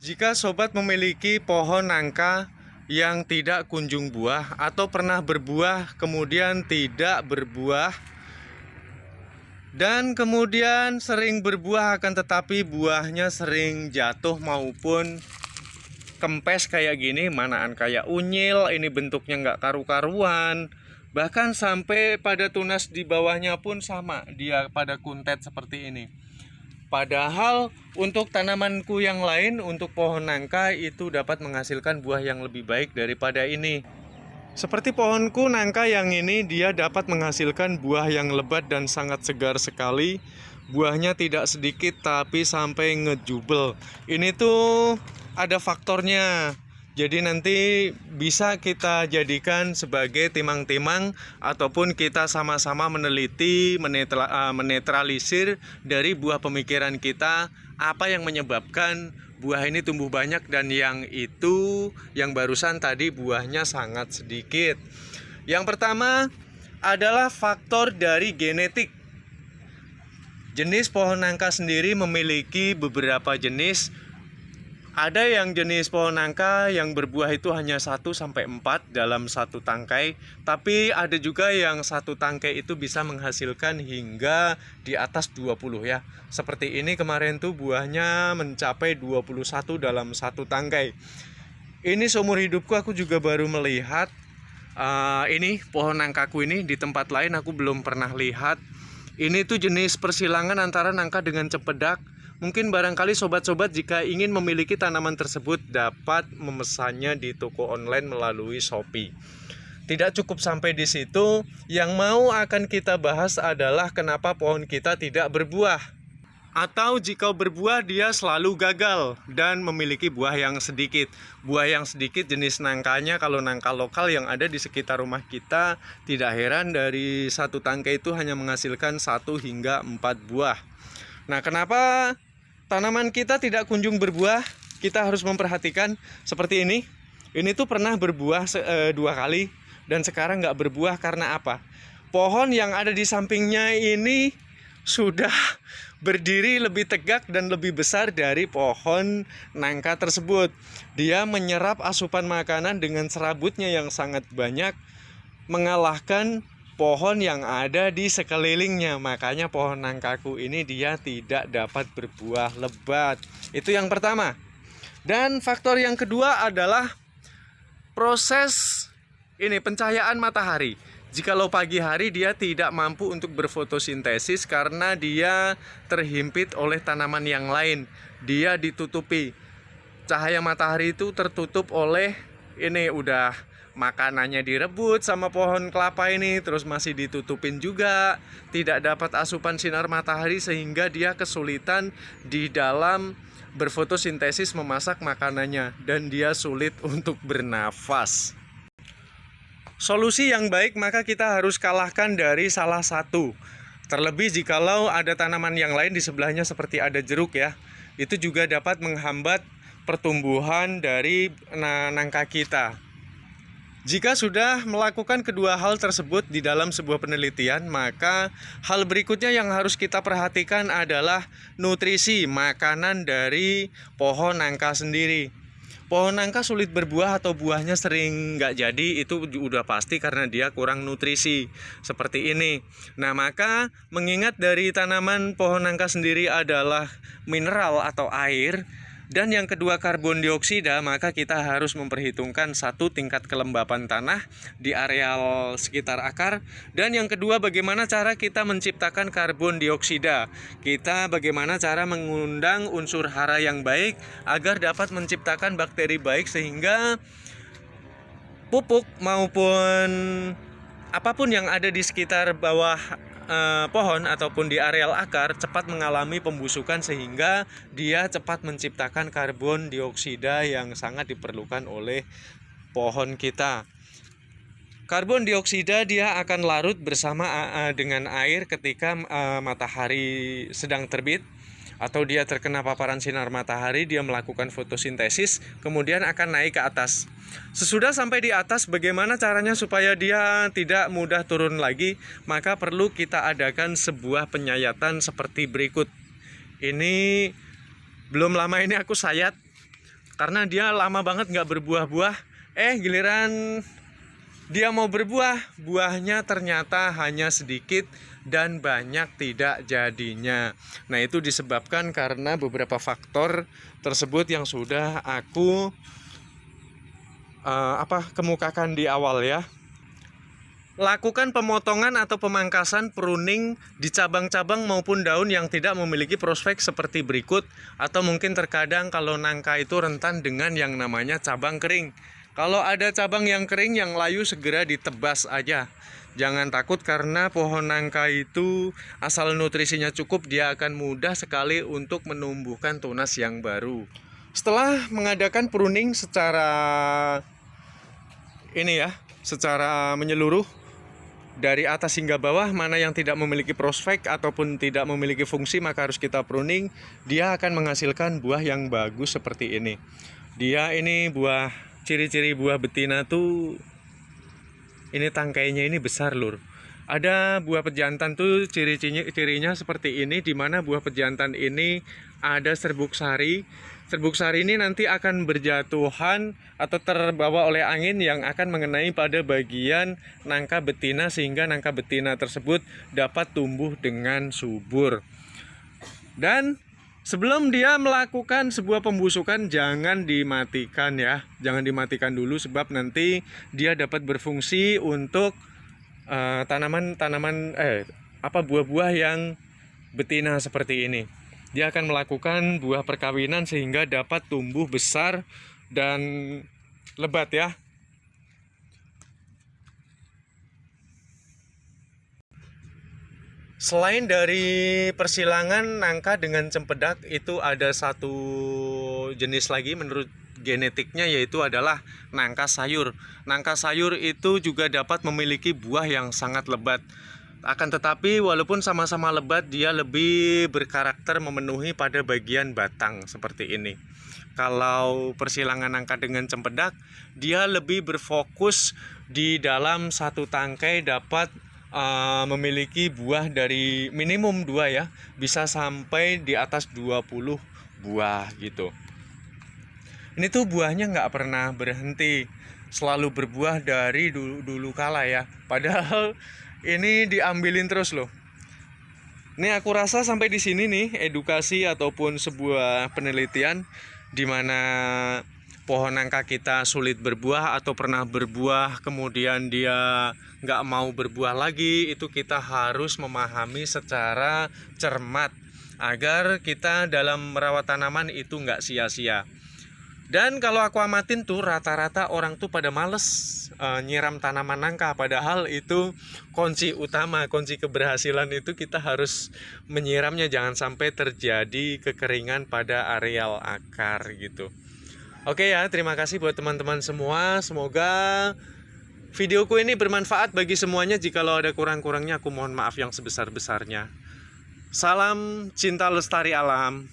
Jika sobat memiliki pohon nangka yang tidak kunjung buah atau pernah berbuah kemudian tidak berbuah dan kemudian sering berbuah akan tetapi buahnya sering jatuh maupun kempes kayak gini, manaan kayak unyil, ini bentuknya nggak karu-karuan, bahkan sampai pada tunas di bawahnya pun sama, dia pada kuntet seperti ini. Padahal untuk tanamanku yang lain, untuk pohon nangka itu dapat menghasilkan buah yang lebih baik daripada ini. Seperti pohonku nangka yang ini, dia dapat menghasilkan buah yang lebat dan sangat segar sekali. Buahnya tidak sedikit tapi sampai ngejubel. Ini tuh ada faktornya. Jadi nanti bisa kita jadikan sebagai timang-timang ataupun kita sama-sama meneliti, menetralisir dari buah pemikiran kita apa yang menyebabkan buah ini tumbuh banyak dan yang barusan tadi buahnya sangat sedikit. Yang pertama adalah faktor dari genetik. Jenis pohon nangka sendiri memiliki beberapa jenis. Ada yang jenis pohon nangka yang berbuah itu hanya 1-4 dalam satu tangkai. Tapi ada juga yang satu tangkai itu bisa menghasilkan hingga di atas 20 ya. Seperti ini kemarin tuh buahnya mencapai 21 dalam satu tangkai. Ini seumur hidupku aku juga baru melihat ini pohon nangkaku ini. Di tempat lain aku belum pernah lihat. Ini tuh jenis persilangan antara nangka dengan cempedak. Mungkin barangkali sobat-sobat jika ingin memiliki tanaman tersebut dapat memesannya di toko online melalui Shopee. Tidak cukup sampai di situ, yang mau akan kita bahas adalah kenapa pohon kita tidak berbuah. Atau jika berbuah dia selalu gagal dan memiliki buah yang sedikit. Buah yang sedikit jenis nangkanya, kalau nangka lokal yang ada di sekitar rumah kita, tidak heran dari satu tangkai itu hanya menghasilkan 1 hingga 4 buah. Nah, kenapa tanaman kita tidak kunjung berbuah? Kita harus memperhatikan seperti ini. Ini tuh pernah berbuah 2 kali dan sekarang nggak berbuah karena apa? Pohon yang ada di sampingnya ini sudah berdiri lebih tegak dan lebih besar dari pohon nangka tersebut. Dia menyerap asupan makanan dengan serabutnya yang sangat banyak, mengalahkan pohon yang ada di sekelilingnya. Makanya pohon nangkaku ini dia tidak dapat berbuah lebat. Itu yang pertama. Dan faktor yang kedua adalah proses pencahayaan matahari. Jikalau pagi hari dia tidak mampu untuk berfotosintesis karena dia terhimpit oleh tanaman yang lain. Dia ditutupi. Cahaya matahari itu tertutup oleh udah makanannya direbut sama pohon kelapa ini, terus masih ditutupin juga, tidak dapat asupan sinar matahari sehingga dia kesulitan di dalam berfotosintesis memasak makanannya dan dia sulit untuk bernafas. Solusi yang baik maka kita harus kalahkan dari salah satu. Terlebih jikalau ada tanaman yang lain di sebelahnya seperti ada jeruk ya, itu juga dapat menghambat pertumbuhan dari nangka kita. Jika sudah melakukan kedua hal tersebut di dalam sebuah penelitian, maka hal berikutnya yang harus kita perhatikan adalah nutrisi makanan dari pohon nangka sendiri. Pohon nangka sulit berbuah atau buahnya sering nggak jadi, itu udah pasti karena dia kurang nutrisi seperti ini. Nah, maka mengingat dari tanaman pohon nangka sendiri adalah mineral atau air, dan yang kedua karbon dioksida, maka kita harus memperhitungkan satu, tingkat kelembapan tanah di areal sekitar akar, dan yang kedua bagaimana cara kita menciptakan karbon dioksida. Kita bagaimana cara mengundang unsur hara yang baik agar dapat menciptakan bakteri baik sehingga pupuk maupun apapun yang ada di sekitar bawah pohon ataupun di areal akar cepat mengalami pembusukan sehingga dia cepat menciptakan karbon dioksida yang sangat diperlukan oleh pohon kita. Karbon dioksida dia akan larut bersama dengan air ketika matahari sedang terbit atau dia terkena paparan sinar matahari, dia melakukan fotosintesis, kemudian akan naik ke atas. Sesudah sampai di atas, bagaimana caranya supaya dia tidak mudah turun lagi? Maka perlu kita adakan sebuah penyayatan seperti berikut. Ini belum lama ini aku sayat karena dia lama banget nggak berbuah-buah. Giliran dia mau berbuah, buahnya ternyata hanya sedikit dan banyak tidak jadinya. Nah, itu disebabkan karena beberapa faktor tersebut yang sudah aku kemukakan di awal ya. Lakukan pemotongan atau pemangkasan pruning di cabang-cabang maupun daun yang tidak memiliki prospek seperti berikut, atau mungkin terkadang kalau nangka itu rentan dengan yang namanya cabang kering. Kalau ada cabang yang kering yang layu, segera ditebas aja. Jangan takut, karena pohon nangka itu asal nutrisinya cukup, dia akan mudah sekali untuk menumbuhkan tunas yang baru. Setelah mengadakan pruning secara menyeluruh dari atas hingga bawah, mana yang tidak memiliki prospek ataupun tidak memiliki fungsi maka harus kita pruning. Dia akan menghasilkan buah yang bagus seperti ini. Ciri-ciri buah betina tuh ini tangkainya ini besar lur. Ada buah pejantan tuh cirinya seperti ini, dimana buah pejantan ini ada serbuk sari. Serbuk sari ini nanti akan berjatuhan atau terbawa oleh angin yang akan mengenai pada bagian nangka betina, sehingga nangka betina tersebut dapat tumbuh dengan subur. Dan sebelum dia melakukan sebuah pembusukan, jangan dimatikan ya. Jangan dimatikan dulu, sebab nanti dia dapat berfungsi untuk buah-buah yang betina seperti ini. Dia akan melakukan buah perkawinan sehingga dapat tumbuh besar dan lebat ya. Selain dari persilangan nangka dengan cempedak, itu ada satu jenis lagi menurut genetiknya, yaitu adalah nangka sayur. Nangka sayur itu juga dapat memiliki buah yang sangat lebat. Akan tetapi walaupun sama-sama lebat, dia lebih berkarakter memenuhi pada bagian batang seperti ini. Kalau persilangan nangka dengan cempedak, dia lebih berfokus di dalam satu tangkai, dapat memiliki buah dari minimum 2 ya, bisa sampai di atas 20 buah gitu. Ini tuh buahnya nggak pernah berhenti, selalu berbuah dari dulu kala ya. Padahal ini diambilin terus loh. Ini aku rasa sampai di sini nih edukasi ataupun sebuah penelitian di mana pohon nangka kita sulit berbuah atau pernah berbuah kemudian dia nggak mau berbuah lagi. Itu kita harus memahami secara cermat agar kita dalam merawat tanaman itu nggak sia-sia. Dan kalau aku amatin tuh rata-rata orang tuh pada males nyiram tanaman nangka, padahal itu kunci utama, kunci keberhasilan itu kita harus menyiramnya, jangan sampai terjadi kekeringan pada areal akar gitu. Oke ya, terima kasih buat teman-teman semua. Semoga videoku ini bermanfaat bagi semuanya. Jikalau ada kurang-kurangnya, aku mohon maaf yang sebesar-besarnya. Salam cinta lestari alam.